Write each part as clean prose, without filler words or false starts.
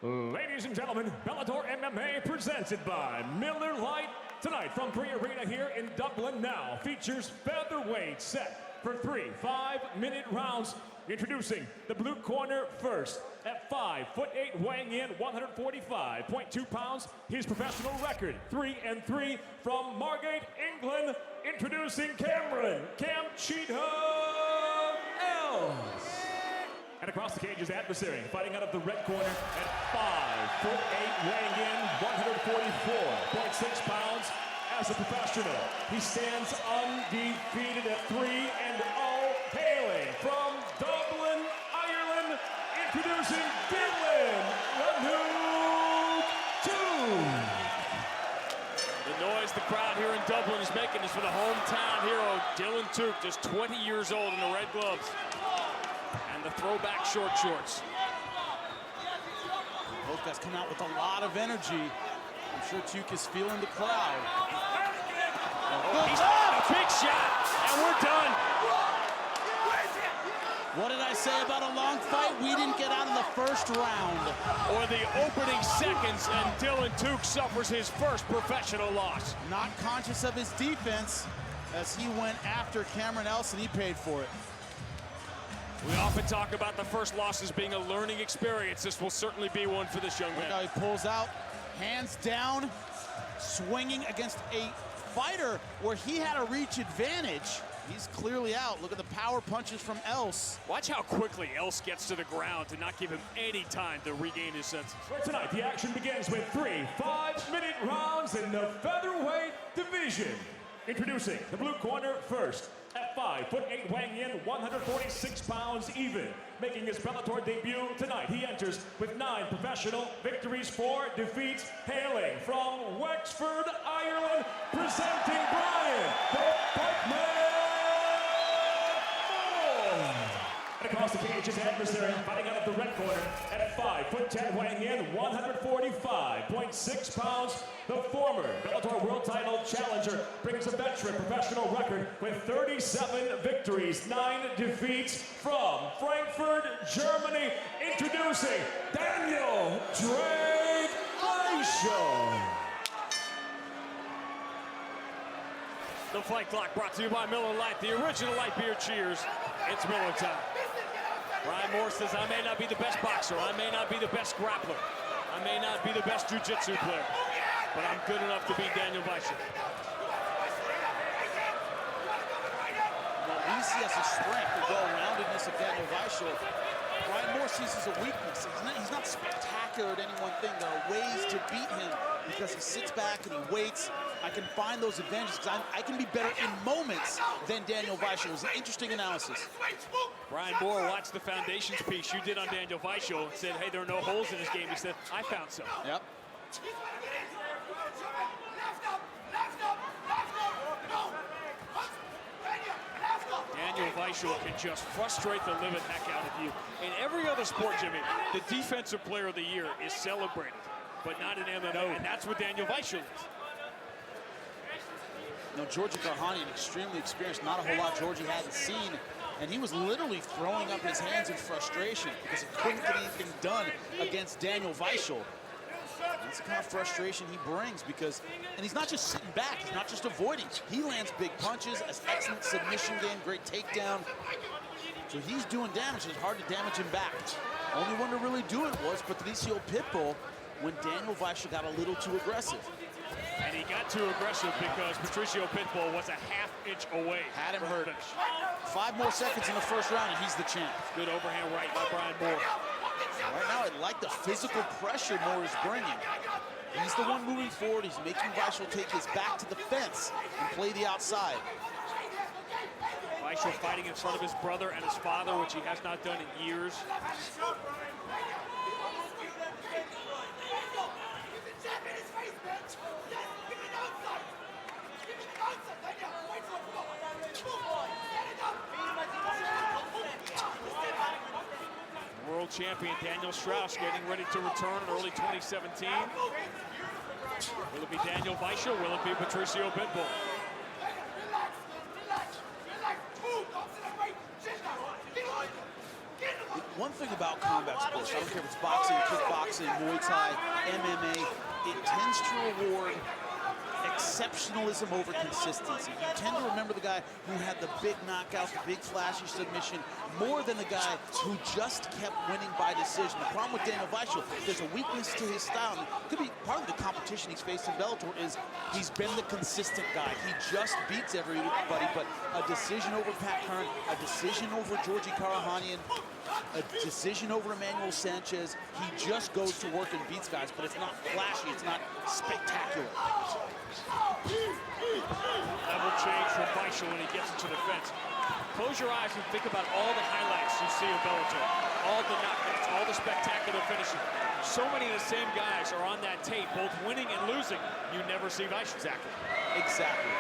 Ladies and gentlemen, Bellator MMA presented by Miller Lite. Tonight from Free Arena here in Dublin now features featherweight set for 3 5-minute rounds. Introducing the blue corner first. At 5'8", weighing in 145.2 pounds. His professional record 3-3 from Margate, England. Introducing Cameron Cam Cheetah Els. And across the cage, his adversary, fighting out of the red corner at 5'8", weighing in 144.6 pounds. As a professional, he stands undefeated at 3-0, hailing from Dublin, Ireland. Introducing The noise the crowd here in Dublin is making is for the hometown hero, Dylan Tuke, just 20 years old in the red gloves. And the throwback short shorts. Both guys come out with a lot of energy. I'm sure Tuke is feeling the crowd. He's got a big shot, and we're done. What did I say about a long fight? We didn't get out of the first round. Or the opening seconds, and Dylan Tuke suffers his first professional loss. Not conscious of his defense as he went after Cameron Else, and he paid for it. We often talk about the first losses being a learning experience. This will certainly be one for this young man. Look how he pulls out, hands down, swinging against a fighter where he had a reach advantage. He's clearly out. Look at the power punches from Else. Watch how quickly Else gets to the ground to not give him any time to regain his senses. For tonight, the action begins with 3 5-minute rounds in the featherweight division. Introducing the blue corner first. At 5'8", weighing in 146 pounds even. Making his Bellator debut tonight, he enters with 9 professional victories, 4 defeats. Hailing from Wexford, Ireland, presenting Brian the Pikeman Moore. And across the cage, his adversary, fighting out of the red corner at 5'10", weighing in 145.6 pounds. The former Bellator World Title challenger brings a veteran professional record with 37 victories, 9 defeats from Frankfurt, Germany. Introducing Daniel Drake Vashel. The fight clock brought to you by Miller Lite, the original light beer cheers. It's Miller time. Ryan Moore says, I may not be the best boxer, I may not be the best grappler, I may not be the best jiu-jitsu player, but I'm good enough to beat Daniel Vashel. Well, we see as a strength, the well-roundedness of Daniel Vashel. Ryan Moore sees as a weakness. He's not spectacular at any one thing. There are ways to beat him because he sits back and he waits. I can find those advantages because I can be better in moments than Daniel Vashel. It was an interesting analysis. Ryan Moore watched the foundations piece you did on Daniel Vashel and said, hey, there are no holes in his game. He said, I found some. Yep. Daniel Vashel can just frustrate the living heck out of you. In every other sport, Jimmy, the defensive player of the year is celebrated, but not in MMA, and that's what Daniel Vashel is. You know, Georgi Garhanian, extremely experienced, not a whole lot Georgi hadn't seen, and he was literally throwing up his hands in frustration because he couldn't get anything done against Daniel Vashel. That's the kind of frustration he brings because, and he's not just sitting back, he's not just avoiding. He lands big punches, has excellent submission game, great takedown. So he's doing damage, it's hard to damage him back. Only one to really do it was Patricio Pitbull when Daniel Vashel got a little too aggressive. And he got too aggressive because Patricio Pitbull was a half-inch away. Had him hurt. 5 more seconds in the first round and he's the champ. Good overhand right by Brian Moore. Right now, I like the physical pressure Moore is bringing. He's the one moving forward. He's making Vashel take his back to the fence and play the outside. Vashel fighting in front of his brother and his father, which he has not done in years. World champion Daniel Strauss getting ready to return in early 2017. Will it be Daniel Vashel? Will it be Patricio Pitbull? One thing about combat sports, I don't care if it's boxing, kickboxing, Muay Thai, MMA, it tends to reward exceptionalism over consistency. You tend to remember the guy who had the big knockout, the big flashy submission, more than the guy who just kept winning by decision. The problem with Daniel Vashel, there's a weakness to his style. And it could be part of the competition he's faced in Bellator is he's been the consistent guy. He just beats everybody, but a decision over Pat Hearn, a decision over Georgie Karahanian, a decision over Emmanuel Sanchez. He just goes to work and beats guys, but it's not flashy, it's not spectacular. Level change from Vashel when he gets into the fence. Close your eyes and think about all the highlights you see of Bellator. All the knockouts, all the spectacular finishing. So many of the same guys are on that tape, both winning and losing. You never see Vashel. Exactly.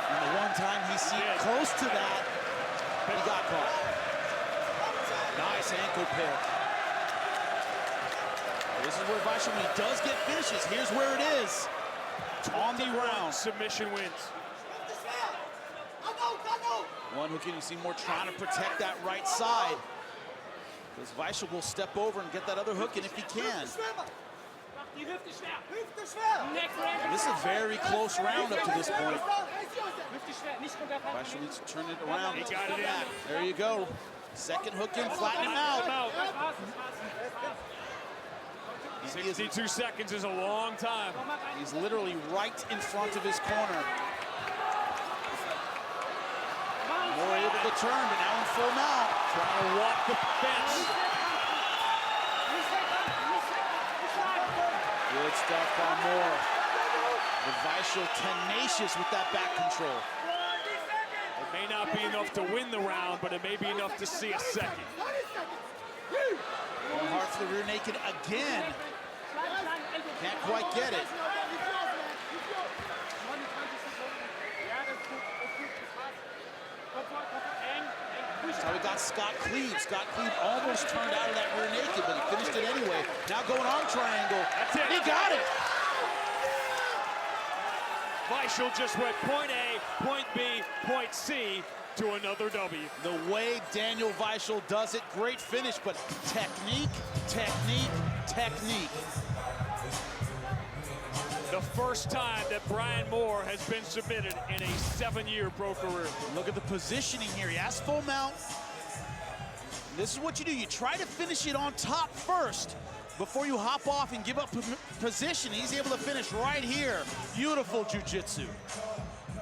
And the one time he seemed close to that, he got caught. Nice ankle pick. This is where Vashel, when he does get finishes, here's where it is. On the round. Submission wins. One hook in, you see Moore trying to protect that right side. Because Vashel will step over and get that other hook in if he can. And this is a very close round up to this point. Vashel needs to turn it around. He got it in. There you go. Second hook in, flatten him out. 62 seconds is a long time. He's literally right in front of his corner. Moore able to turn, but now in full mount. Trying to walk the fence. Good stuff by Moore. The Vashel tenacious with that back control. It may not be enough to win the round, but it may be enough to see a second. One hard for the rear naked again. Can't quite get it. That's how we got Scott Cleave. Scott Cleave almost turned out of that rear naked, but he finished it anyway. Now going arm triangle. That's it. He got it. Vashel just went point A, point B, point C to another W. The way Daniel Vashel does it, great finish, but technique, technique, technique. The first time that Brian Moore has been submitted in a 7-year pro career. Look at the positioning here. He has full mount. This is what you do. You try to finish it on top first before you hop off and give up position. He's able to finish right here. Beautiful jiu-jitsu.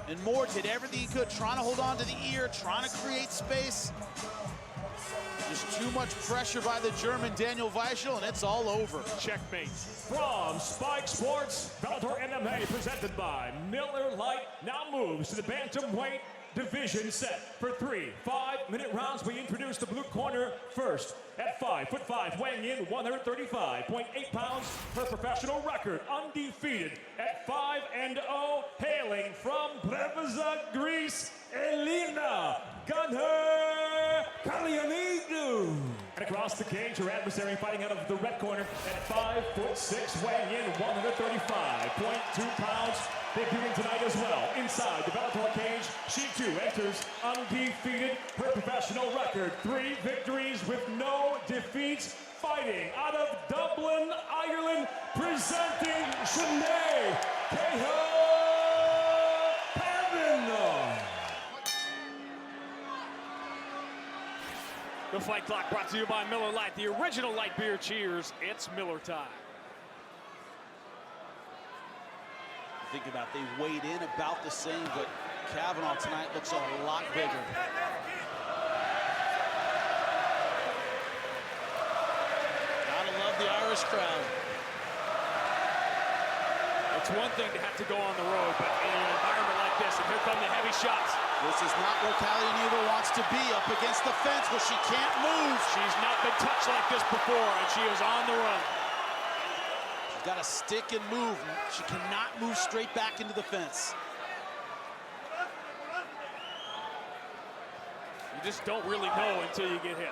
And Moore did everything he could, trying to hold on to the ear, trying to create space. Just too much pressure by the German Daniel Vashel, and it's all over. Checkmate. From Spike Sports, Bellator MMA presented by Miller Lite now moves to the bantamweight division set for 3 5-minute rounds. We introduce the blue corner first at 5'5", weighing in 135.8 pounds, her professional record undefeated at 5-0, hailing from Preveza, Greece, Elina Kallionidou. And across the cage, her adversary fighting out of the red corner at 5'6", weighing in 135.2 pounds. Debuting tonight as well. Inside the Bellator cage, she too enters undefeated. Her professional record, 3 victories with no defeats. Fighting out of Dublin, Ireland, presenting Sinead Kavanagh. The fight clock brought to you by Miller Lite, the original light beer. Cheers, it's Miller time. Think about it, they weighed in about the same, but Kavanagh tonight looks a lot bigger. Gotta love the Irish crowd. It's one thing to have to go on the road, but in an environment like this, and here come the heavy shots. This is not where Kallionidou wants to be, up against the fence where she can't move. She's not been touched like this before, and she is on the run. She's got to stick and move. She cannot move straight back into the fence. You just don't really know until you get hit.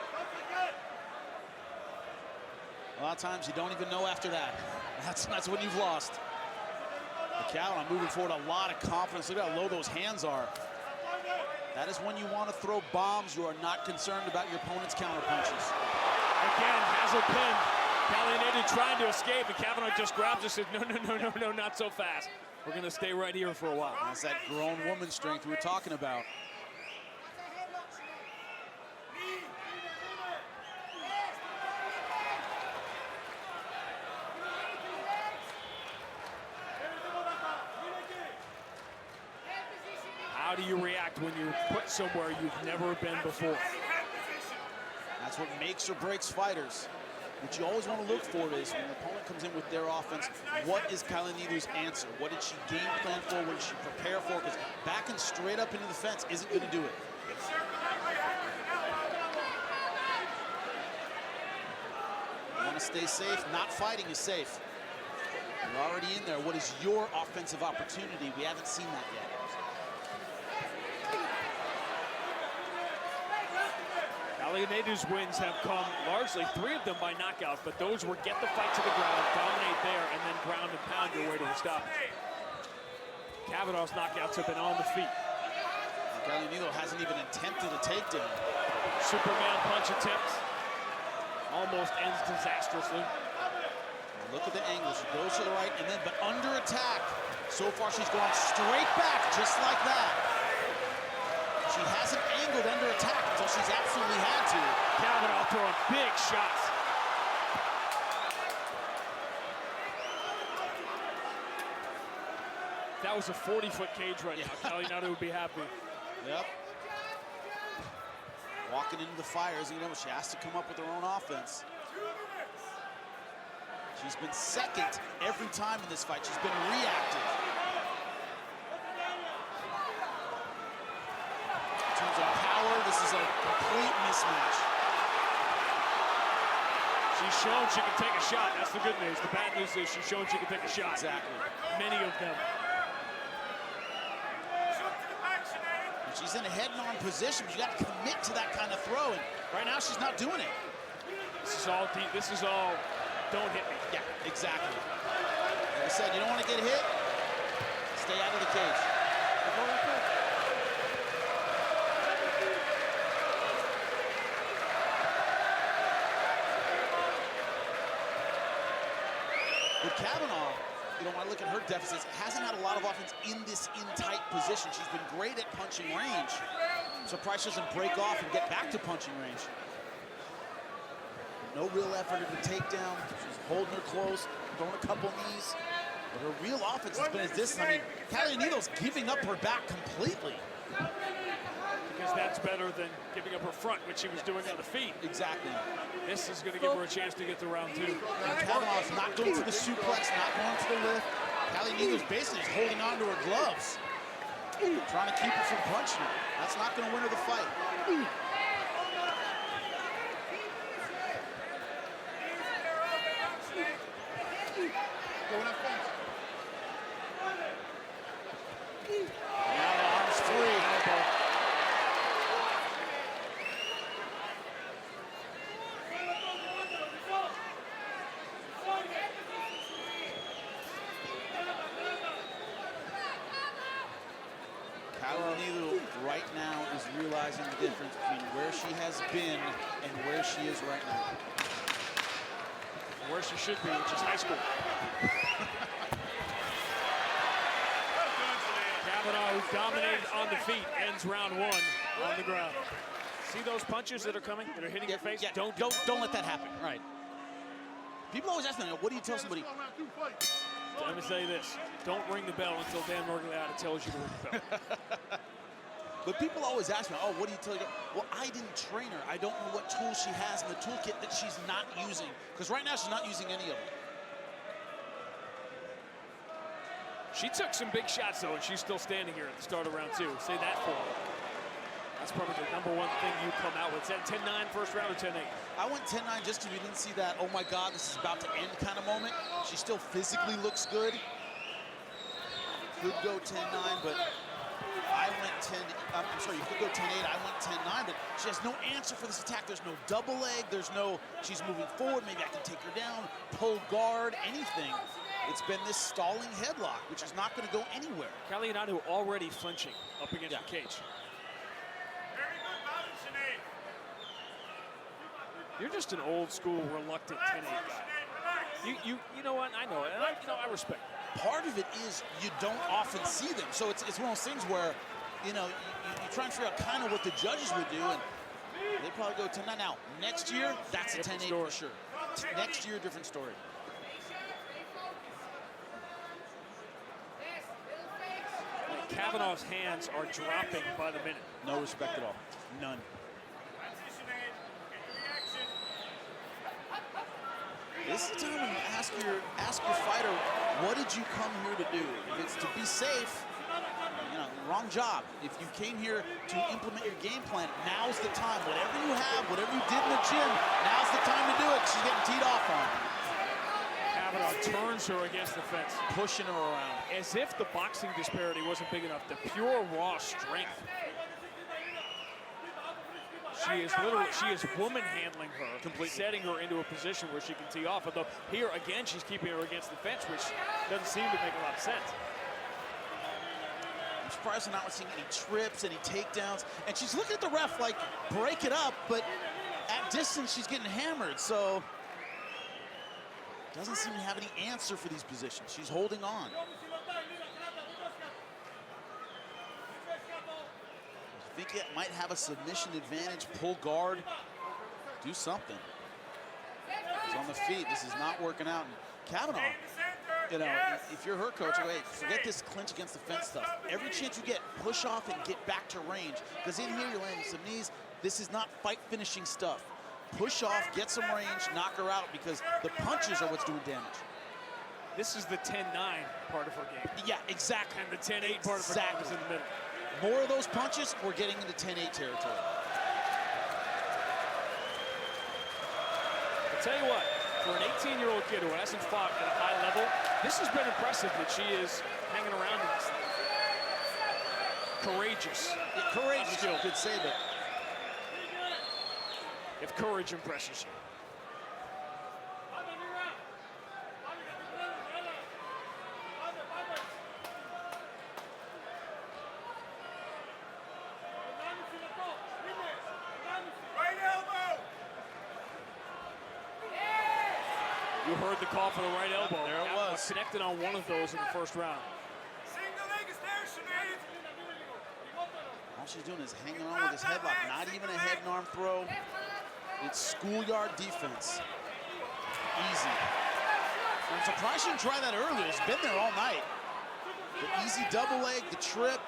A lot of times you don't even know after that. That's when you've lost. Kavanagh moving forward, a lot of confidence. Look at how low those hands are. That is when you want to throw bombs. You are not concerned about your opponent's counter punches. Again, has a pin. Kallionidou trying to escape, and Kavanagh just grabs her and says, no, not so fast. We're going to stay right here for a while. That's that grown woman strength we were talking about. How do you react when you're put somewhere you've never been before? That's what makes or breaks fighters. What you always want to look for is when the opponent comes in with their offense, what is Kallionidou's answer? What did she game plan for? What did she prepare for? Because backing straight up into the fence isn't going to do it. You want to stay safe? Not fighting is safe. You're already in there. What is your offensive opportunity? We haven't seen that yet. Kallionidou's wins have come largely, 3 of them by knockout, but those were get the fight to the ground, dominate there, and then ground and pound your way to a stop. Kavanagh's knockouts have been on the feet. Kallionidou hasn't even attempted a takedown. Superman punch attempt almost ends disastrously. Look at the angle. She goes to the right, and then, but under attack. So far, she's gone straight back, just like that. She hasn't angled under attack until she's absolutely had to. Kavanagh throwing big shots. If that was a 40-foot cage right now, Kallionidou would be happy. Yep. Walking into the fire, as you know, she has to come up with her own offense. She's been second every time in this fight. She's been reactive. In terms of power, this is a complete mismatch. She's shown she can take a shot. That's the good news. The bad news is she's shown she can take a shot. Exactly. Many of them. When she's in a head-on position, you got to commit to that kind of throw, and right now she's not doing it. This is all deep. This is all don't hit me. Yeah, exactly. Like I said, you don't want to get hit, stay out of the cage. With Kavanagh, you know, when I look at her deficits, hasn't had a lot of offense in this in-tight position. She's been great at punching range. Surprised she doesn't break off and get back to punching range. No real effort in the takedown. She's holding her close, throwing a couple knees. But her real offense has been as this. I mean, Kallionidou's giving up her back completely. Because that's better than giving up her front, which she was doing on the feet. Exactly. This is going to give her a chance to get to round 2. And Kavanagh's not going for the suplex, not going for the lift. Kallionidou's basically just holding on to her gloves, trying to keep her from punching her. That's not going to win her the fight. Now the arm's free. Kallionidou right now is realizing the difference between where she has been and where she is right now. Where she should be, which is high school. Kavanagh, who dominated on the feet, ends round 1 on the ground. See those punches that are coming, that are hitting your face? Yeah, don't let that happen. Right. People always ask me, what do you tell somebody? Let me say this. Don't ring the bell until Dan Morgulata tells you to ring the bell. But people always ask me, oh, what do you tell you? Well, I didn't train her. I don't know what tools she has in the toolkit that she's not using. Because right now, she's not using any of them. She took some big shots, though, and she's still standing here at the start of round 2. Say that for her. That's probably the #1 thing you come out with. Is that 10-9 first round or 10-8? I went 10-9 just because we didn't see that, oh my God, this is about to end kind of moment. She still physically looks good. Could go 10-9, but I went 10, I'm sorry, you could go 10-8, I went 10-9, but she has no answer for this attack. There's no double leg, there's no, she's moving forward, maybe I can take her down, pull guard, anything. It's been this stalling headlock, which is not going to go anywhere. Kallionidou already flinching up against the cage. You're just an old school, reluctant 10-8 guy. You know what? I know it, and I respect it. Part of it is you don't often see them, so it's one of those things where, you try and figure out kind of what the judges would do, and they probably go 10-9. Now, next year, that's a 10-8 for sure. Next year, different story. Kavanagh's hands are dropping by the minute. No respect at all. None. This is the time when you ask your fighter, what did you come here to do? If it's to be safe, wrong job. If you came here to implement your game plan, now's the time. Whatever you have, whatever you did in the gym, now's the time to do it. She's getting teed off on. Kavanagh turns her against the fence, pushing her around. As if the boxing disparity wasn't big enough. The pure raw strength. She is woman handling her, completely setting her into a position where she can tee off. Although here again, she's keeping her against the fence, which doesn't seem to make a lot of sense. I'm surprised we're not seeing any trips, any takedowns. And she's looking at the ref like, break it up, but at distance, she's getting hammered, so doesn't seem to have any answer for these positions. She's holding on. I think it might have a submission advantage, pull guard, do something. He's on the feet, this is not working out. And Kavanagh, if you're her coach, wait, forget this clinch against the fence stuff. Every chance you get, push off and get back to range. Because in here, you're landing some knees. This is not fight finishing stuff. Push off, get some range, knock her out, because the punches are what's doing damage. This is the 10-9 part of her game. Yeah, exactly. And the 10-8 part of her game is in the middle. More of those punches, we're getting into 10-8 territory. I'll tell you what, for an 18-year-old kid who hasn't fought at a high level, this has been impressive that she is hanging around in this thing. Courageous. Yeah, courageous, you could say that. If courage impresses you. You heard the call for the right elbow. There it was. Connected on one of those in the first round. All she's doing is hanging on with his headlock. Not even a head and arm throw. It's schoolyard defense. Easy. I'm surprised she didn't try that earlier. It's been there all night. The easy double leg, the trip.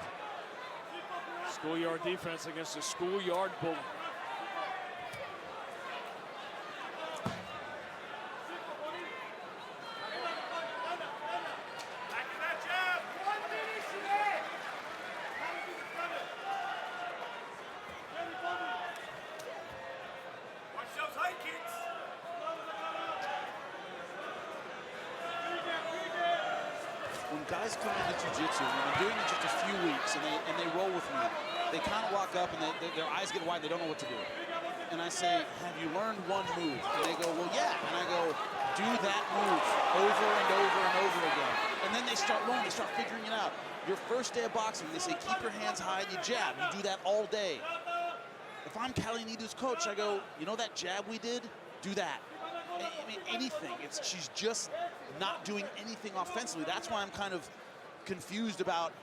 Schoolyard defense against a schoolyard bully. When guys come into Jiu-Jitsu, when I'm doing it just a few weeks, and they roll with me, they kind of walk up and their eyes get wide, they don't know what to do. And I say, have you learned one move? And they go, well, yeah. And I go, do that move over and over and over again. And then they start learning, they start figuring it out. Your first day of boxing, they say, keep your hands high and you jab. You do that all day. If I'm Kallionidou's coach, I go, you know that jab we did? Do that. I mean, anything. She's just not doing anything offensively. That's why I'm kind of confused about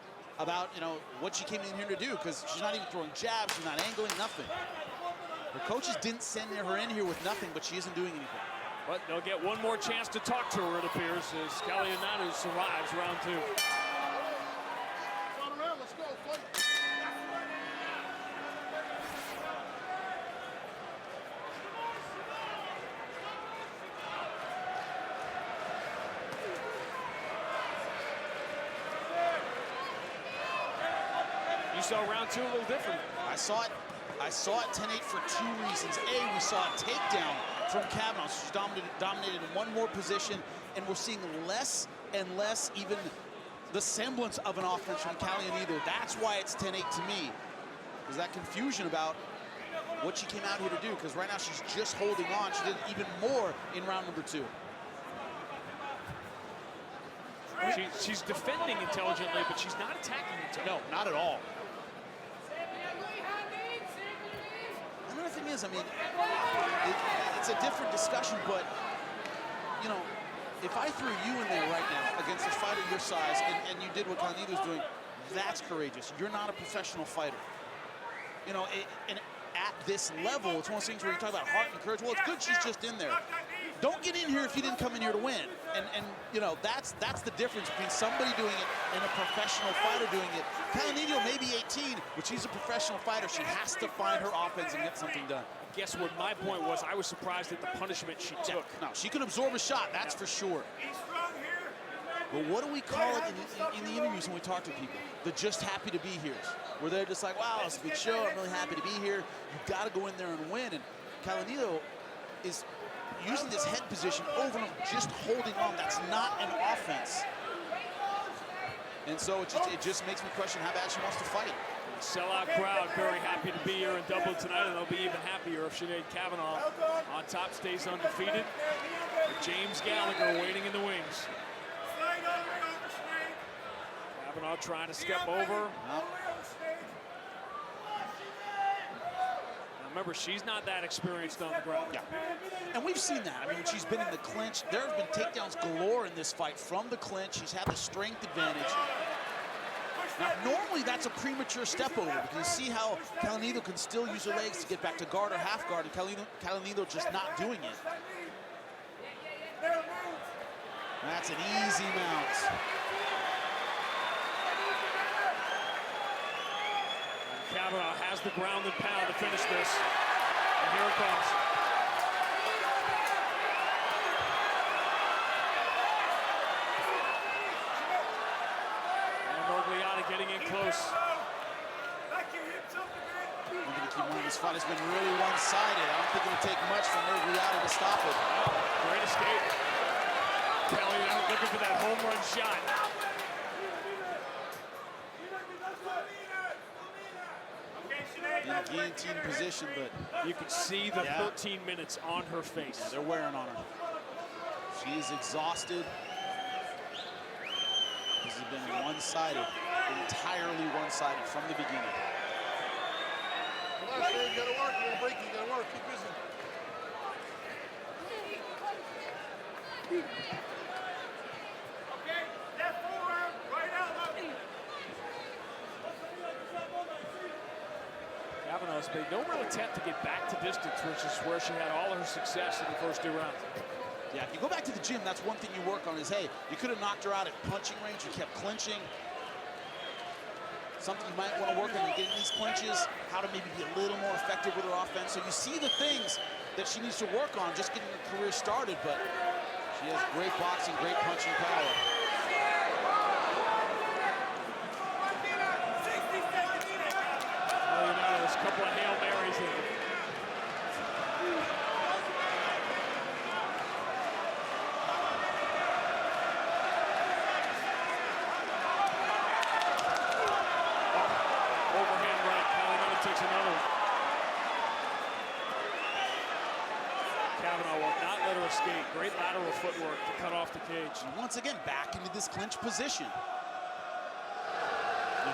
what she came in here to do, because she's not even throwing jabs, she's not angling, nothing. Her coaches didn't send her in here with nothing, but she isn't doing anything. But they'll get one more chance to talk to her, it appears, as Kallionidou survives round 2. Let's go, fight. You saw round 2 a little different. I saw it 10-8 for 2 reasons. A, we saw a takedown from Kavanagh. She's dominated in one more position, and we're seeing less and less even the semblance of an offense from Kallionidou. That's why it's 10-8 to me. There's that confusion about what she came out here to do, because right now she's just holding on. She did even more in round number 2. She's defending intelligently, but she's not attacking intelligently. No, not at all. I don't other thing is, I mean, it's a different discussion, but, you know, if I threw you in there right now against a fighter your size and you did what Kallionidou's doing, that's courageous. You're not a professional fighter. You know, and at this level, it's one of those things where you talk about heart and courage. Well, it's good she's just in there. Don't get in here if you didn't come in here to win. And you know, that's the difference between somebody doing it and a professional fighter doing it. Kallionidou may be 18, but she's a professional fighter. She has to find her offense and get something done. Guess what my point was? I was surprised at the punishment she took. No, she can absorb a shot, that's for sure. But what do we call it in the interviews when we talk to people? The just happy to be here. Where they're just like, wow, it's a good show, I'm really happy to be here. You've got to go in there and win. And Kallionidou is using this head position over and over, just holding on. That's not an offense. And so it just makes me question how bad she wants to fight. Sellout crowd very happy to be here in Dublin tonight, and they'll be even happier if Sinead Kavanagh on top stays undefeated. With James Gallagher waiting in the wings. Kavanagh trying to step over. Remember, she's not that experienced on the ground. Yeah. And we've seen that. I mean, when she's been in the clinch, there have been takedowns galore in this fight from the clinch. She's had the strength advantage. Now, normally that's a premature step over because you see how Kallionidou can still use her legs to get back to guard or half guard, and Kallionidou just not doing it. That's an easy mount. Kavanagh has the ground and pound to finish this. And here it comes. And Morgliata getting in close. I'm going to keep on. This fight has been really one-sided. I don't think it'll take much for Morgliata to stop it. Oh, great escape. Kallionidou looking for that home run shot. In a guillotine position, but you can see the 13 minutes on her face. Yeah, they're wearing on her. She is exhausted. This has been one-sided, entirely one-sided from the beginning. Come on, Shane, you gotta work, you gotta break, you gotta work, keep busy. Okay, left forearm, right out, Kavanagh's made no real attempt to get back to distance, which is where she had all her success in the first 2 rounds. Yeah, if you go back to the gym, that's one thing you work on is, hey, you could have knocked her out at punching range, you kept clinching. Something you might want to work on in getting these clinches, how to maybe be a little more effective with her offense. So you see the things that she needs to work on just getting her career started, but she has great boxing, great punching power. There's a couple of Hail Marys in there. Overhand right, Kallionidou takes another one. Kavanagh will not let her escape. Great lateral footwork to cut off the cage. And once again, back into this clinch position.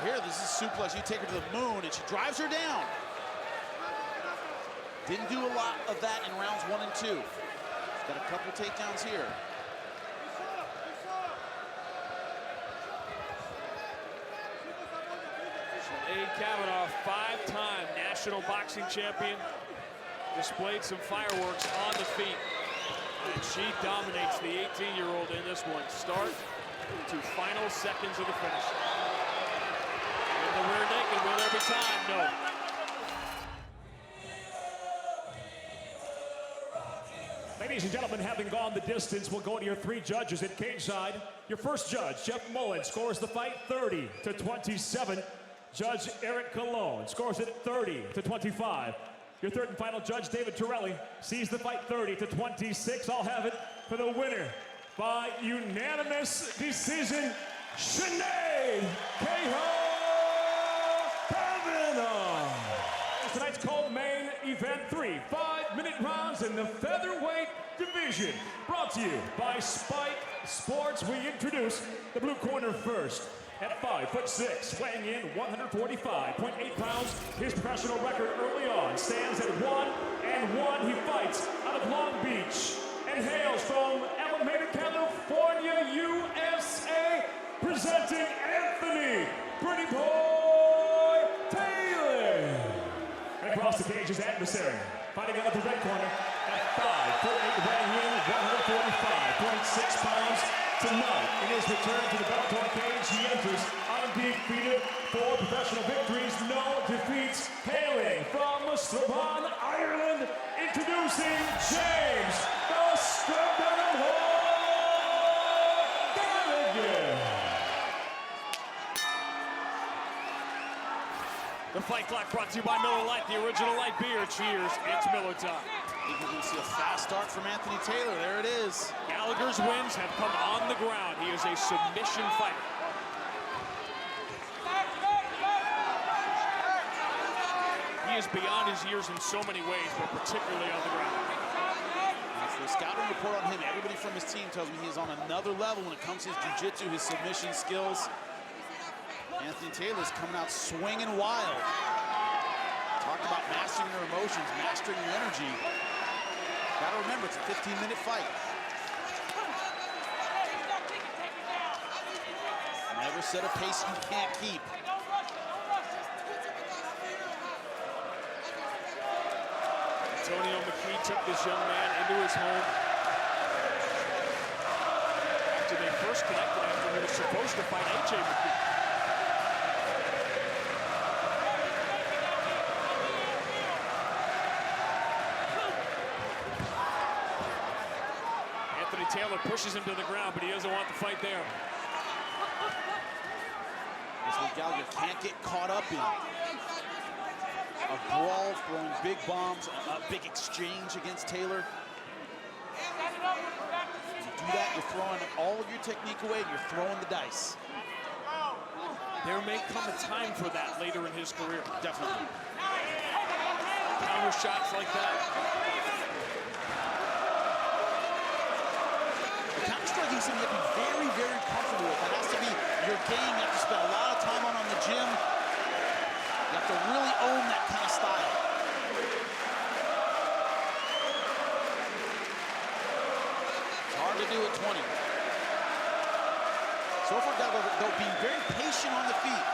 Here, this is suplex. You take her to the moon, and she drives her down. Didn't do a lot of that in rounds 1 and 2. She's got a couple takedowns here. Sinead Kavanagh, 5-time national boxing champion, displayed some fireworks on the feet, and she dominates the 18-year-old in this one. Start to final seconds of the finish. The rear naked will every time, no. Ladies and gentlemen, having gone the distance, we'll go to your 3 judges at cage side. Your first judge, Jeff Mullen, scores the fight 30-27. Judge Eric Cologne scores it 30-25. Your third and final judge, David Torelli, sees the fight 30-26. I'll have it for the winner by unanimous decision, Sinead Kavanagh. Tonight's co-main event, 3 5-minute rounds in the featherweight division. Brought to you by Spike Sports. We introduce the blue corner first. At 5'6", weighing in 145.8 pounds, his professional record early on stands at 1-1. He fights out of Long Beach and hails from Alameda, California, USA, presenting Anthony Pretty Boy Taylor. And across the cage, his adversary, fighting out of the red corner at 5'8", weighing in 145.6 pounds. Tonight, in his return to the Bellator cage, he enters undefeated, 4 professional victories, no defeats, hailing from Strabane, Ireland, introducing James the Strabane Gallagher. The fight clock brought to you by Miller Lite, the original light beer. Cheers, it's Miller time. I think we're going to see a fast start from Anthony Taylor. There it is. Gallagher's wins have come on the ground. He is a submission fighter. He is beyond his years in so many ways, but particularly on the ground. For the scouting report on him, everybody from his team tells me he is on another level when it comes to his jiu-jitsu, his submission skills. Anthony Taylor's coming out swinging wild. Talk about mastering your emotions, mastering your energy. Gotta remember, it's a 15-minute fight. Never set a pace you can't keep. Antonio McKee took this young man into his home after they first connected after he was supposed to fight A.J. McKee. Anthony Taylor pushes him to the ground, but he doesn't want the fight there. That's what Gallagher can't get caught up in. A brawl, throwing big bombs, a big exchange against Taylor. You do that, you're throwing all of your technique away, and you're throwing the dice. There may come a time for that later in his career. Definitely. Counter shots like that. The counter striking is something you have to be very, very comfortable with. That has to be your game. You have to spend a lot of time on the gym. You have to really own that kind of style. It's hard to do at 20. So far, Gallagher, though, being very patient on the feet.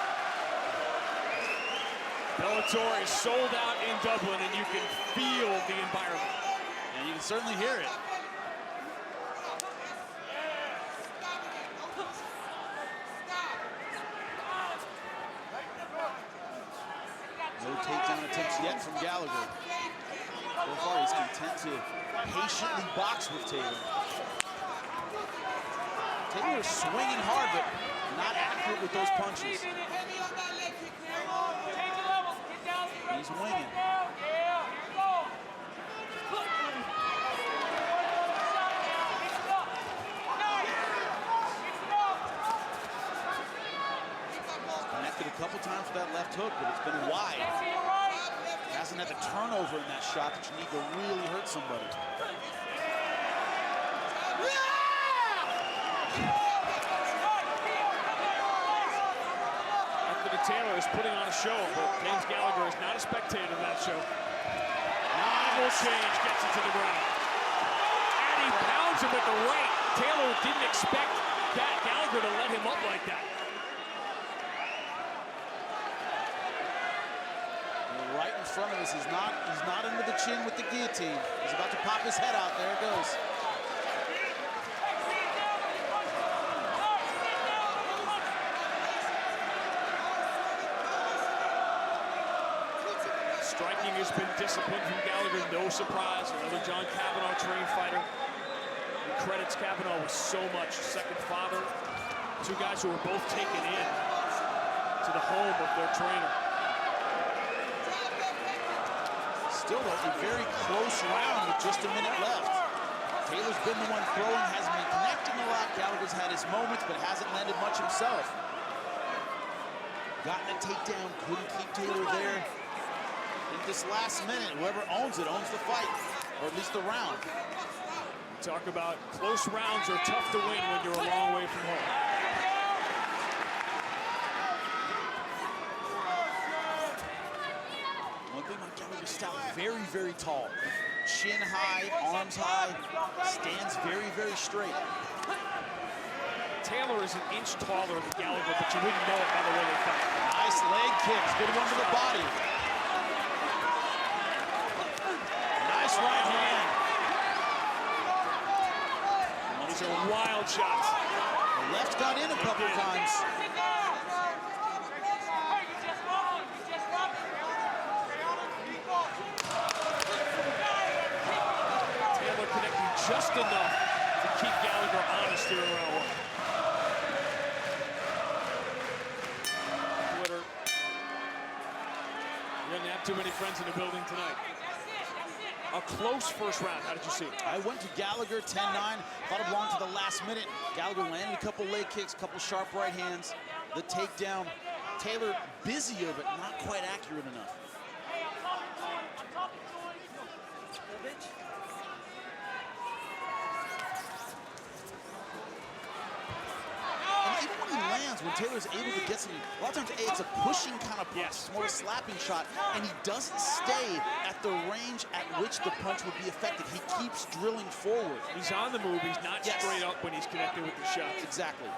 Bellator is sold out in Dublin, and you can feel the environment. And you can certainly hear it. No takedown attempts yet from Gallagher. So far, he's content to patiently box with Taylor. Taylor is swinging hard, but not accurate with those punches. He's winging. Connected a couple times with that left hook, but it's been wide. Hasn't had the turnover in that shot that you need to really hurt somebody. Anthony Taylor is putting on a show, but James Gallagher is not a spectator in that show. Angle change gets it to the ground. And he pounds him with the right. Taylor didn't expect Gallagher to let him up like that. Right in front of us, he's not under the chin with the guillotine. He's about to pop his head out. There it goes. Striking has been disciplined from Gallagher, no surprise. Another John Kavanagh trained fighter. He credits Kavanagh with so much. Second father. Two guys who were both taken in to the home of their trainer. Still though, a very close round with just a minute left. Taylor's been the one throwing, hasn't been connecting a lot. Gallagher's had his moments, but hasn't landed much himself. Gotten a takedown, couldn't keep Taylor there. In this last minute, whoever owns it owns the fight, or at least the round. Talk about close rounds are tough to win when you're a long way from home. about Gallagher's style, very, very tall. Chin high, arms high, stands very, very straight. Taylor is an inch taller than Gallagher, but you wouldn't know it by the way they fight. Nice leg kicks, good one to the body. Nice right hand. These are wild shots. The left got in a couple of times. Taylor connecting just enough to keep Gallagher honest here in round 1. Twitter. You're going to have too many friends in the building tonight. A close first round. How did you see it? I went to Gallagher 10-9. Thought it belonged to the last minute. Gallagher landed a couple leg kicks, a couple sharp right hands. The takedown. Taylor busier, but not quite accurate enough. And even when he lands, when Taylor's able to get something, a lot of times it's a pushing kind of punch, it's more a slapping shot, and he doesn't stay at the range at which the punch would be effective. He keeps drilling forward. He's on the move. He's not straight up when he's connected with the shots. Exactly.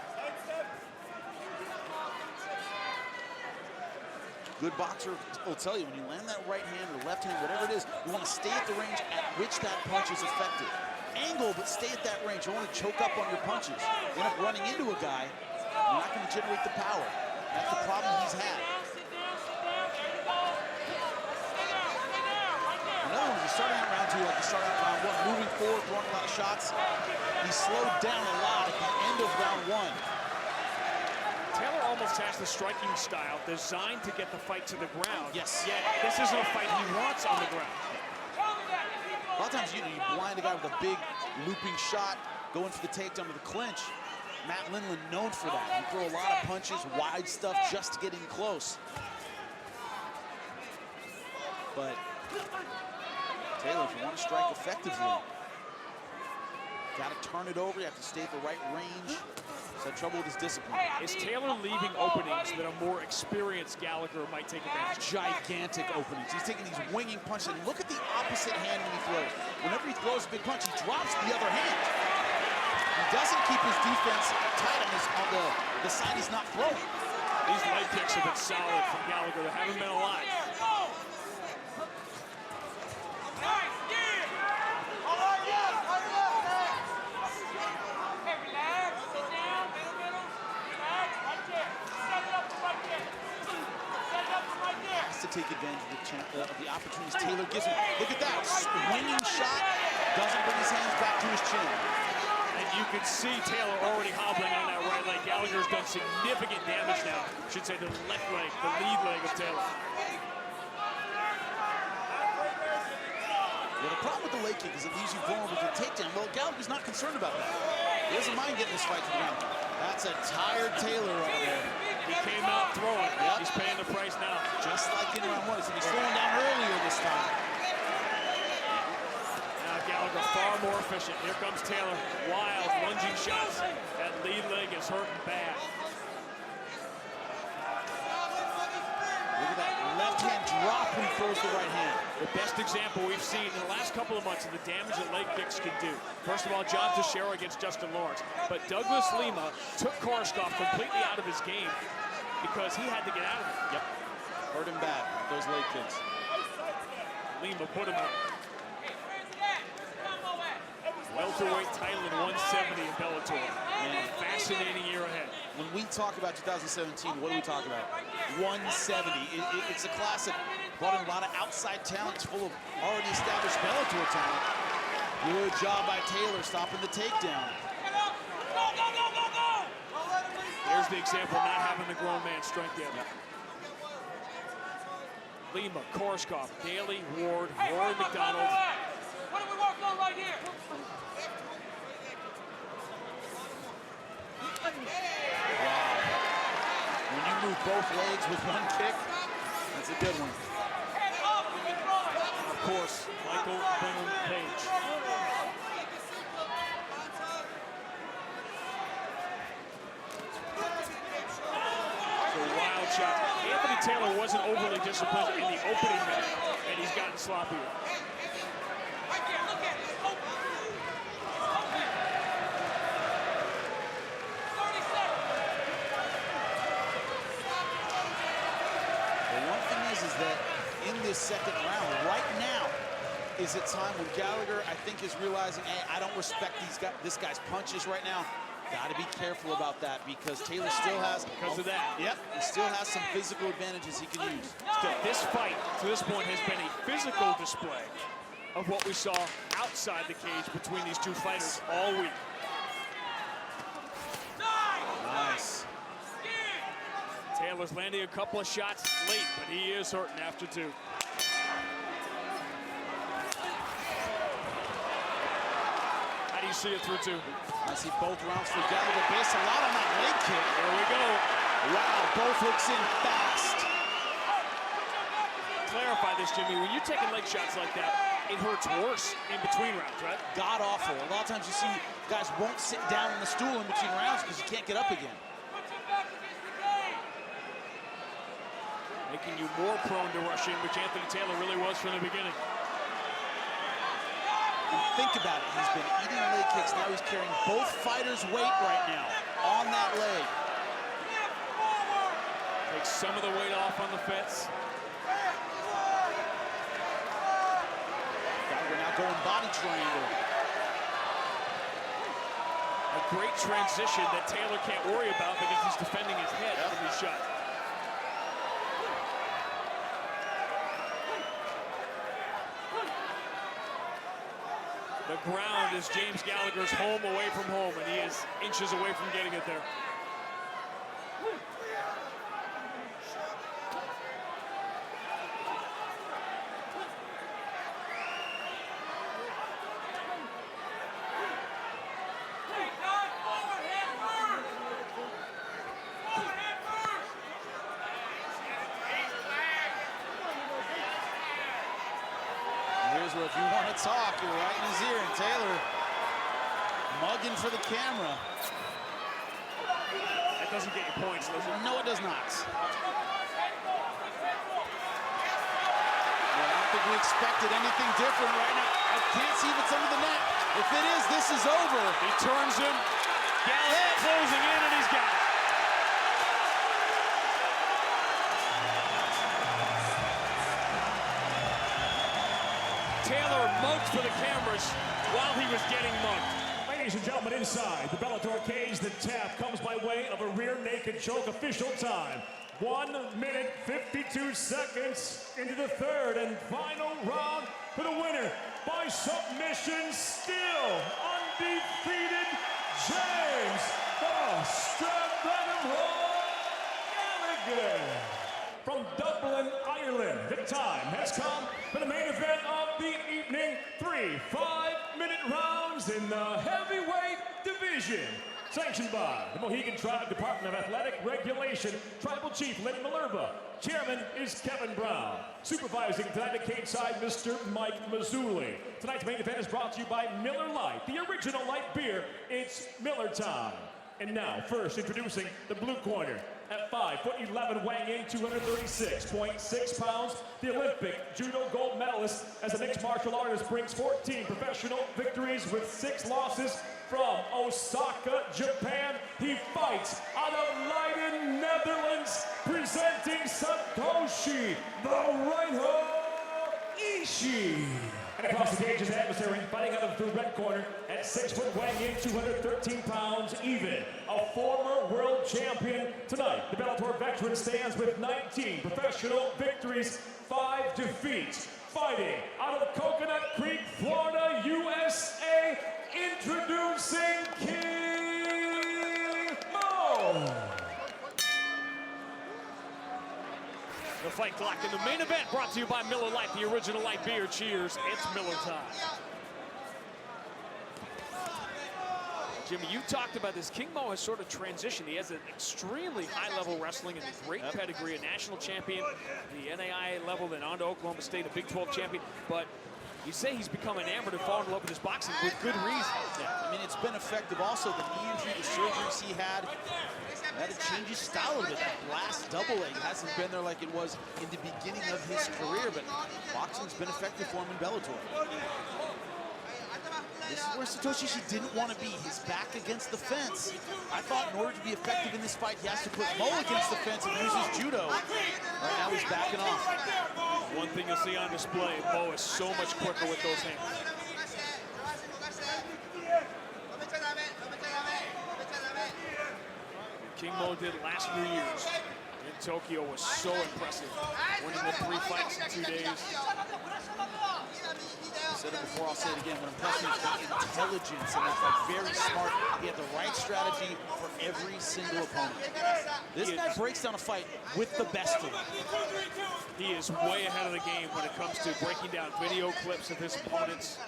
Good boxer will tell you, when you land that right hand or left hand, whatever it is, you want to stay at the range at which that punch is effective. Angle, but stay at that range. You don't want to choke up on your punches. You end up running into a guy, you're not going to generate the power. That's the problem he's had. Another one, he's starting out round 2 like he started out round 1, moving forward, throwing a lot of shots. He slowed down a lot at the end of round 1. Taylor almost has the striking style designed to get the fight to the ground. Yes. Yet this isn't a fight he wants on the ground. A lot of times you blind a guy with a big looping shot, going for the takedown with a clinch. Matt Lindland known for that. He throw a lot of punches, wide stuff, just to get in close. But Taylor, if you want to strike effectively, got to turn it over. You have to stay at the right range. He's had trouble with his discipline. Is Taylor leaving openings that a more experienced Gallagher might take advantage of? Gigantic openings. He's taking these winging punches. And look at the opposite hand when he throws. Whenever he throws a big punch, he drops the other hand. He doesn't keep his defense tight on the side he's not throwing. These leg kicks have been solid from Gallagher. There haven't been a lot. To take advantage of the opportunities Taylor gives him. Look at that, swinging shot, doesn't bring his hands back to his chin. And you can see Taylor already hobbling on that right leg. Gallagher's done significant damage now. I should say the left leg, the lead leg of Taylor. Well, the problem with the leg kick is it leaves you vulnerable to the takedown. Well, Gallagher's not concerned about that. He doesn't mind getting this fight to the ground. That's a tired Taylor right there. He came out throwing. Yep. He's paying the price now. Just like in round 1. So he's slowing down earlier this time. Now Gallagher far more efficient. Here comes Taylor. Wild lunging shots. That lead leg is hurting bad. Look at that left hand drop when he throws the right hand. The best example we've seen in the last couple of months of the damage that leg kicks can do. First of all, John Teixeira against Justin Lawrence. But Douglas Lima took Koreshkov completely out of his game because he had to get out of it. Yep. Hurt him bad, those leg kicks. Lima put him up. Welterweight title in 170 in Bellator. And a fascinating year ahead. When we talk about 2017, what do we talk about? 170. It's a classic. Brought in a lot of outside talents, full of already established Bellator talent. Good job by Taylor stopping the takedown. There's the example of not having the grown man strength yet. Yep. Lima, Koreshkov, Daly, Ward, Rory McDonald. What are we working on right here? Wow. When you move both legs with one kick, that's a good one. Of course, Michael Benham Page. So wild shots. Anthony Taylor wasn't overly disciplined in the opening minute, and he's gotten sloppier. Right there, look at it. It's open. It's open. 30 seconds. The one thing is that in this second round, right now, is a time when Gallagher, I think, is realizing, hey, I don't respect this guy's punches right now. Got to be careful about that because Taylor still has... Because of that. Yep, he still has some physical advantages he can use. This fight, to this point, has been a physical display of what we saw outside the cage between these two fighters all week. Nice. Taylor's landing a couple of shots late, but he is hurting after two. How do you see it through two? I see both rounds for Gallagher. Based a lot on that leg kick. There we go. Wow, both hooks in fast. Clarify this, Jimmy. When you're taking leg shots like that, it hurts worse in between rounds, right? God awful. A lot of times you see guys won't sit down on the stool in between rounds because you can't get up again. Making you more prone to rushing, which Anthony Taylor really was from the beginning. And think about it. He's been eating leg kicks. Now he's carrying both fighters' weight right now on that leg. Takes some of the weight off on the fence. Gallagher now going body triangle. A great transition that Taylor can't worry about because he's defending his head from these shots. The ground is James Gallagher's home away from home, and he is inches away from getting it there. Here's where if you want to talk, you're right in his ear. And Taylor mugging for the camera. That doesn't get you points, does it? No, it does not. Well, I don't think we expected anything different right now. I can't see if it's under the net. If it is, this is over. He turns him. Gallagher closing in, and he's got it. Taylor mugged for the cameras while he was getting mugged. Ladies and gentlemen, inside the Bellator cage, the tap comes by way of a rear naked choke. Official time, 1 minute, 52 seconds into the third and final round for the winner by submission, still undefeated, James the Gallagher. From Dublin, Ireland, the time has come for the main event of the evening. 3 5-minute rounds in the heavyweight division. Sanctioned by the Mohegan Tribe Department of Athletic Regulation, Tribal Chief Lynn Malerba. Chairman is Kevin Brown. Supervising tonight at cage side, Mr. Mike Mazzulli. Tonight's main event is brought to you by Miller Lite, the original light beer. It's Miller time. And now, first introducing the blue corner. At 5'11", weighing in 236.6 pounds, the Olympic judo gold medalist as a mixed martial artist brings 14 professional victories with 6 losses from Osaka, Japan. He fights out of Leiden, Netherlands, presenting Satoshi, the right-hand Ishii. And across the cage, his adversary fighting out of the red corner at 6 foot, weighing in 213 pounds even. A former world champion. Tonight, the Bellator veteran stands with 19 professional victories, 5 defeats. Fighting out of Coconut Creek, Florida, USA, introducing King Mo. The fight clock in the main event brought to you by Miller Lite, the original light beer. Cheers, it's Miller time. Jimmy, you talked about this. King Mo has sort of transitioned. He has an extremely high-level wrestling and a great pedigree, a national champion, the NAIA level, then on to Oklahoma State, a Big 12 champion. But You say he's become enamored and fallen in love with his boxing with good reason. Yeah, I mean, it's been effective. Also, the knee injury, the surgeries he had to change his style a little bit. That blast double leg hasn't been there like it was in the beginning of his career, but boxing's been effective for him in Bellator. This is where Satoshi Ishii didn't want to be. He's back against the fence. I thought in order to be effective in this fight, he has to put Mo against the fence and use his judo. Right now he's backing off. One thing you'll see on display, Mo is so much quicker with those hands. King Mo did last New Year's in Tokyo was so impressive, winning the 3 fights in 2 days. I said it before, I'll say it again. What impressed me is the intelligence and that, like, very smart. He had the right strategy for every single opponent. This guy breaks down a fight with the best of them. He is way ahead of the game when it comes to breaking down video clips of his opponents.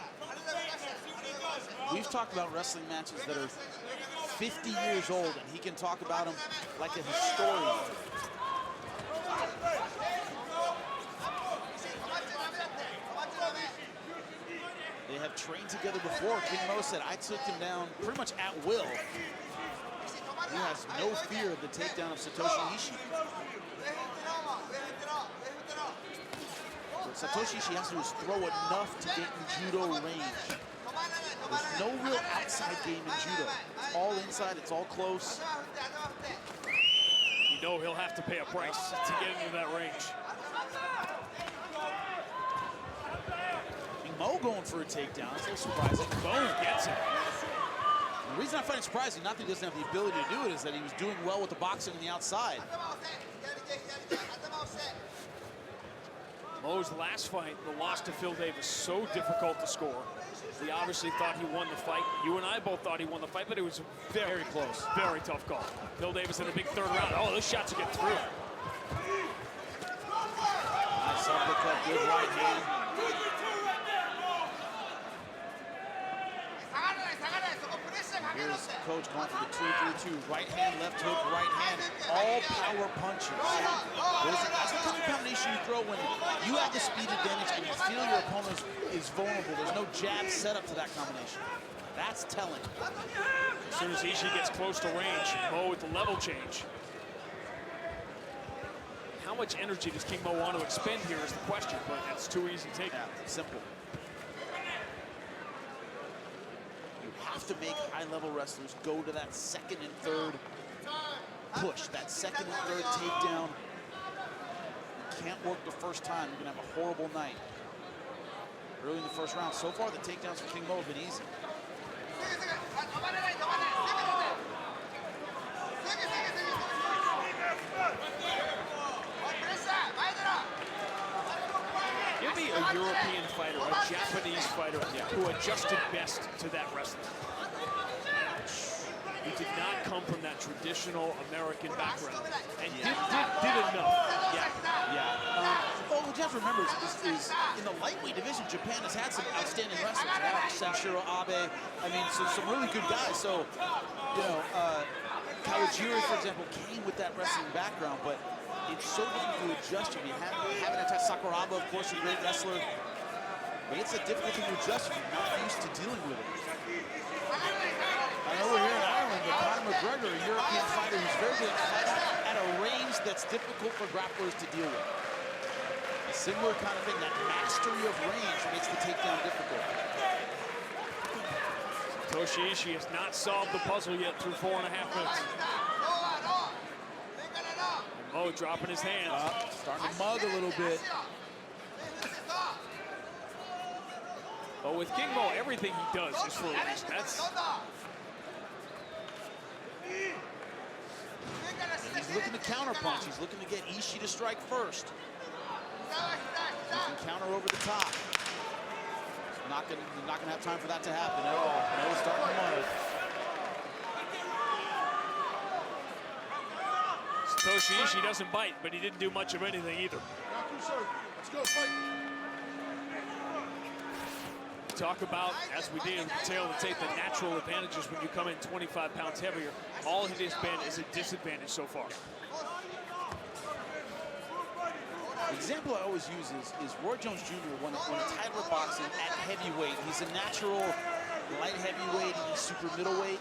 We've talked about wrestling matches that are 50 years old, and he can talk about them like a historian. They have trained together before. King Mo said, I took him down pretty much at will. He has no fear of the takedown of Satoshi Ishii. What Satoshi Ishii has to do is throw enough to get in judo range. There's no real outside game in judo. It's all inside, it's all close. You know he'll have to pay a price to get into that range. Mo going for a takedown. It's a little surprising. Boom, gets it. The reason I find it surprising, not that he doesn't have the ability to do it, is that he was doing well with the boxing on the outside. Mo's last fight, the loss to Phil Davis, so difficult to score. We obviously thought he won the fight. You and I both thought he won the fight, but it was very close. Very tough call. Phil Davis in a big 3rd round. Oh, those shots are getting through. Nice uppercut, good right hand. Here's the coach going for the 2-3-2. Right hand, left hook, right hand. All power punches. That's the kind of combination you throw when you have the speed advantage and you feel your opponent is vulnerable. There's no jab set up to that combination. That's telling. As soon as Ishii gets close to range, Mo with the level change. How much energy does King Mo want to expend here is the question, but that's too easy to take. Yeah, simple. Have to make high-level wrestlers go to that 2nd and 3rd push, that 2nd and 3rd takedown. You can't work the first time. You're going to have a horrible night. Early in the 1st round, so far the takedowns for King Mo have been easy. Give me a European fighter, a Japanese fighter who adjusted best to that wrestling. He did not come from that traditional American background and did enough. Well, what you have to remember is in the lightweight division, Japan has had some outstanding wrestlers. Sashiro Abe, I mean, some really good guys. So, you know, Kawajiri, for example, came with that wrestling background, but it's so difficult to adjust. You have an Sakuraba, of course, a great wrestler, but it's a difficult thing to adjust if you're not used to dealing with it. I know we're here in Ireland, but Conor McGregor, a European fighter who's very good at fighting at a range that's difficult for grapplers to deal with. A similar kind of thing, that mastery of range makes the takedown difficult. Satoshi Ishii has not solved the puzzle yet through 4.5 minutes. And Mo dropping his hands. Starting to mug a little bit. But with King Mo, everything he does is for a reason. He's looking to counterpunch. He's looking to get Ishii to strike first. He can counter over the top. Not gonna have time for that to happen at all. No, starting to mud. Satoshi Ishii doesn't bite, but he didn't do much of anything either. Let's go, fight. Talk about, as we did in the tail of the tape, the natural advantages when you come in 25 pounds heavier. All it has been is a disadvantage so far. The example I always use is Roy Jones Jr. won a title of boxing at heavyweight. He's a natural light heavyweight, he's super middleweight.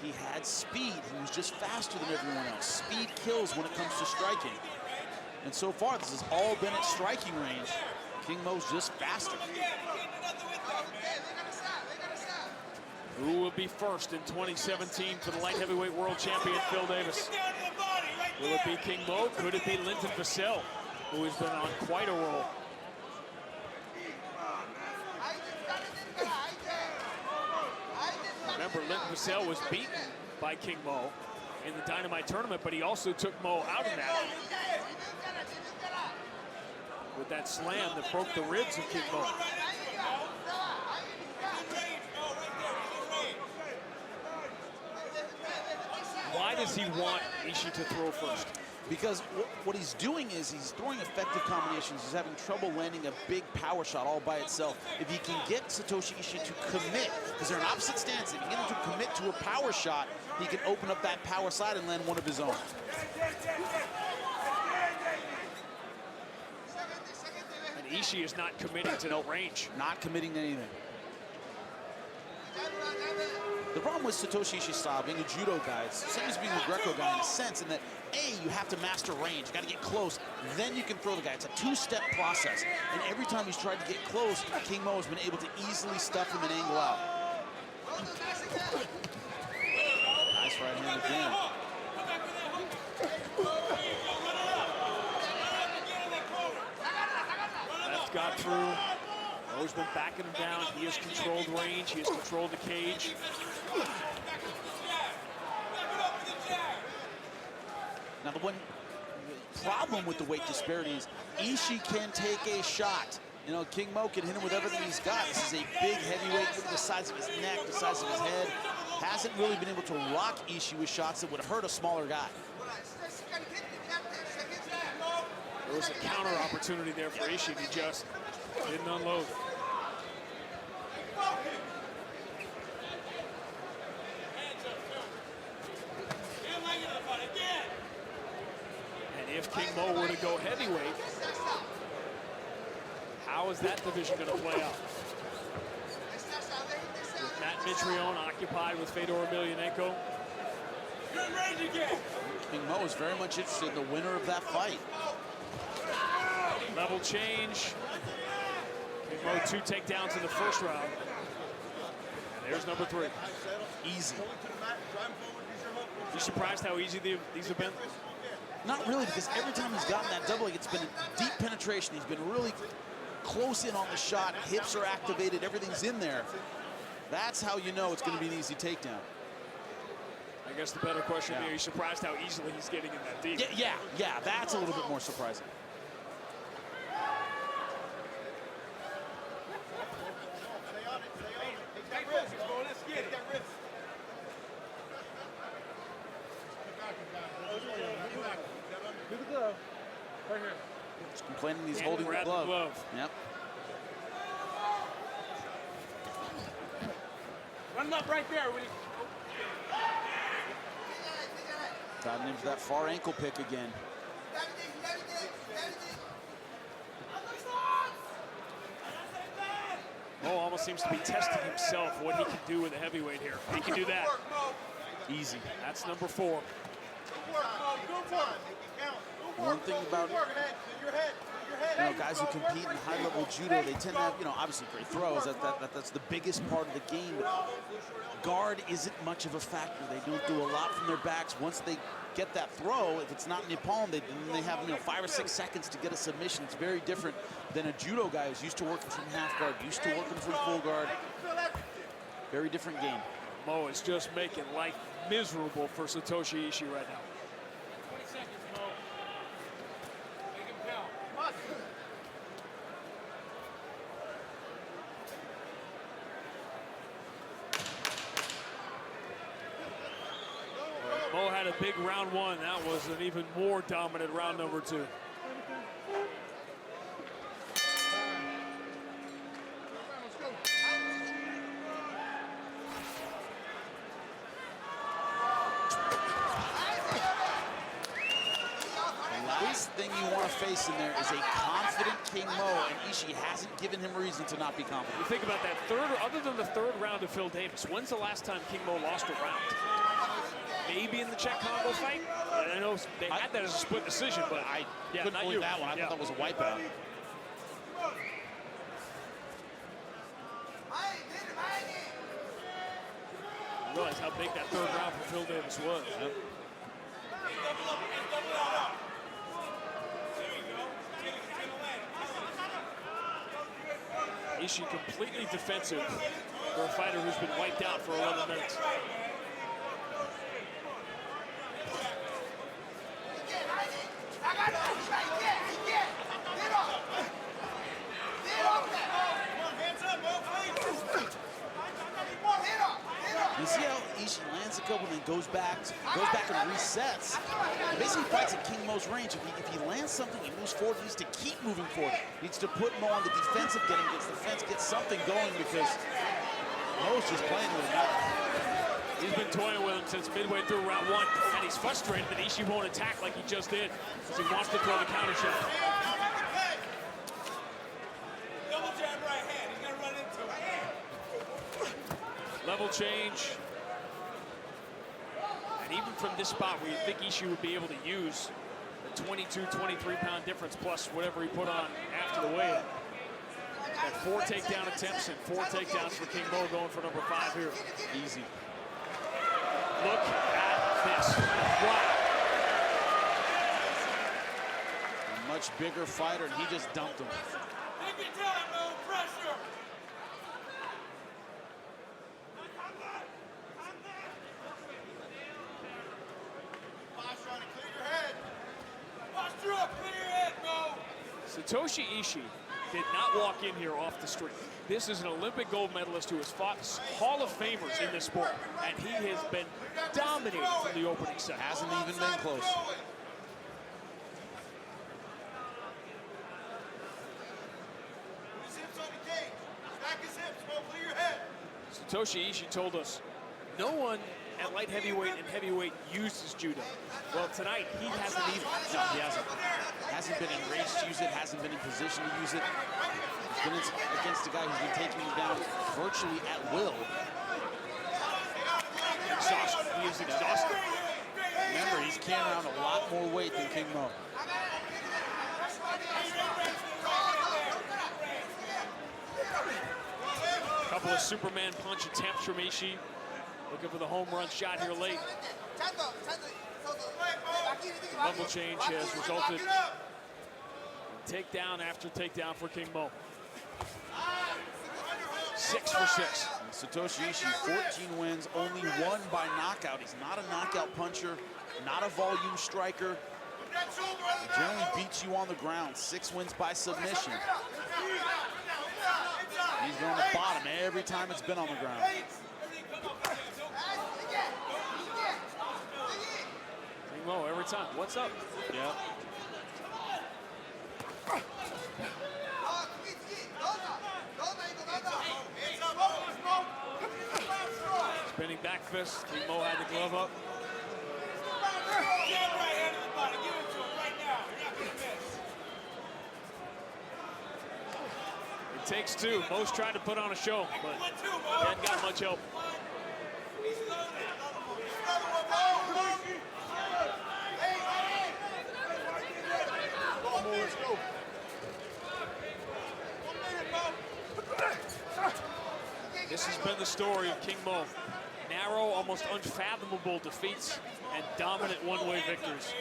He had speed. He was just faster than everyone else. Speed kills when it comes to striking. And so far, this has all been at striking range. King Mo's just faster. Who will be first in 2017 for the light heavyweight world champion, Phil Davis? Will it be King Mo? Could it be Linton Vashel, who has been on quite a roll? Remember, Linton Vashel was beaten by King Mo in the Dynamite tournament, but he also took Mo out in that with that slam that broke the ribs of King Mo. Why does he want Ishii to throw first? Because what he's doing is he's throwing effective combinations. He's having trouble landing a big power shot all by itself. If he can get Satoshi Ishii to commit, because they're in opposite stances, if he can get him to commit to a power shot, he can open up that power side and land one of his own. And Ishii is not committing to no range. Not committing to anything. The problem with Satoshi Ishii's style, being a judo guy, it's the same as being a Greco guy in a sense, in that, A, you have to master range, you got to get close, then you can throw the guy. It's a two-step process. And every time he's tried to get close, King Mo has been able to easily stuff him and angle out. Nice right hand again. Left got through. Mo's been backing him down. He has controlled range. He has controlled the cage. Now, the one problem with the weight disparities, Ishii can take a shot. You know, King Mo can hit him with everything he's got. This is a big heavyweight. Look at the size of his neck, the size of his head. Hasn't really been able to rock Ishii with shots that would hurt a smaller guy. There was a counter opportunity there for Ishii. He just didn't unload. And if King Mo were to go heavyweight, how is that division going to play out? With Matt Mitrione occupied with Fedor Emelianenko. King Mo is very much interested in the winner of that fight. Level change. King Mo 2 takedowns in the first round. And there's number 3. Easy. You surprised how easy these have been? Not really, because every time he's gotten that double leg, it's been a deep penetration. He's been really close in on the shot. Hips are activated. Everything's in there. That's how you know it's going to be an easy takedown. I guess the better question here, are you surprised how easily he's getting in that deep? Yeah, that's a little bit more surprising. He's complaining he's holding the glove. Yep. Run him up right there. Diving into that far ankle pick again. Mo almost seems to be testing himself, what he can do with a heavyweight here. He can do that. Easy. That's number 4. One thing about guys who compete in high-level judo, they tend to have, obviously great throws. That's the biggest part of the game. But guard isn't much of a factor. They don't do a lot from their backs. Once they get that throw, if it's not in the palm, they have 5 or 6 seconds to get a submission. It's very different than a judo guy who's used to working from half guard, used to working from full guard. Very different game. Mo is just making life miserable for Satoshi Ishii right now. 20 seconds, Mo. Make him count. Mo had a big round 1. That was an even more dominant round number 2. The last thing you want want to face in there is a confident King Mo, and Ishii hasn't given him reason to not be confident. You think about that other than the third round of Phil Davis, when's the last time King Mo lost a round? Maybe in the Czech Congo fight? I know they had that as a split decision, but I couldn't believe that one. I thought that was a wipeout. I realize how big that third round for Phil Davis was. Yep. Ishii completely defensive for a fighter who's been wiped out for 11 minutes. You see how Ishii lands a couple and then goes back and resets. He basically fights at King Mo's range. If he lands something, he moves forward. He needs to keep moving forward. He needs to put Mo on the defensive, get him against the fence, get something going, because Mo's just playing with him. He's been toying with him since midway through round one, and he's frustrated that Ishii won't attack like he just did, because he wants to throw the counter shot. Double jab right hand. He's gonna run into it. Level change. And even from this spot where you think Ishii would be able to use the 22, 23-pound difference plus whatever he put on after the weigh-in. Got 4 takedown attempts and 4 takedowns for King Mo, going for number 5 here. Easy. Look at this. Wow. A much bigger fighter, and he just dumped him. Take your time, no pressure. Posture up, clear your head, Mo. Satoshi Ishii did not walk in here off the street. This is an Olympic gold medalist who has fought Hall of Famers in this sport, and he has been dominating from the opening set. Hasn't even been close. His hips on the cage. Stack his hips, Mo. Clear your head. Satoshi Ishii told us no one at light heavyweight and heavyweight uses judo. Well, tonight he hasn't either. No, he hasn't. Hasn't been enraged to use it, hasn't been in position to use it. He's been against a guy who's been taking him down virtually at will. Exhausted. He is exhausted. Remember, he's carrying around a lot more weight than King Mo. A couple of Superman punch attempts from Ishii. Looking for the home run shot here late. Level change has resulted in takedown after takedown for King Mo. 6 for 6. Satoshi Ishii, 14 wins, only 1 by knockout. He's not a knockout puncher, not a volume striker. He generally beats you on the ground. 6 wins by submission. He's been on the bottom every time it's been on the ground. King Mo every time. What's up? Yeah. Spinning back fist. King Mo had the glove up. Jab right hand to the body. Give it to him right now. You're not gonna miss. It takes 2. Mo's tried to put on a show, but he hadn't got much help. He's loaded. Another one, Mo. Come on, let's go. 1 minute, Mo. This has been the story of King Mo. Narrow, almost unfathomable defeats and dominant one-way victories.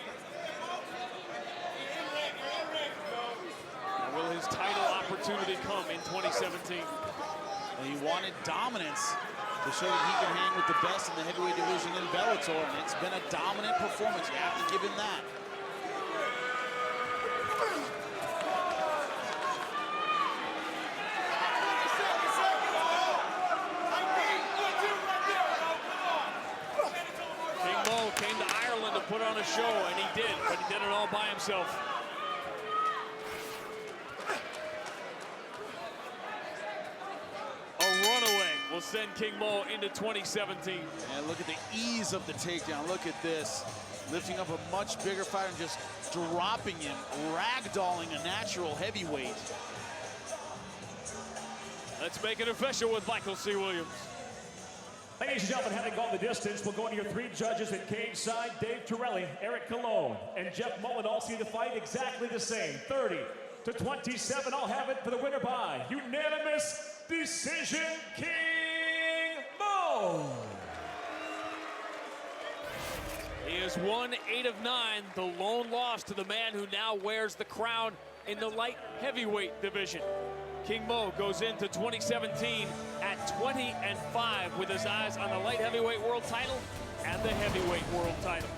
Now, will his title opportunity come in 2017? And he wanted dominance to show that he can hang with the best in the heavyweight division in Bellator, and it's been a dominant performance. You have to give him that. Came to Ireland to put on a show, and he did, but he did it all by himself. A runaway will send King Mo into 2017. And look at the ease of the takedown. Look at this. Lifting up a much bigger fighter and just dropping him, ragdolling a natural heavyweight. Let's make it official with Michael C. Williams. Ladies and gentlemen, having gone the distance, we'll go to your three judges at cage side. Dave Torelli, Eric Colon, and Jeff Mullen all see the fight exactly the same. 30-27. I'll have it for the winner by unanimous decision, King Mo. He has won 8 of 9, the lone loss to the man who now wears the crown in the light heavyweight division. King Mo goes into 2017 at 20-5 with his eyes on the light heavyweight world title and the heavyweight world title.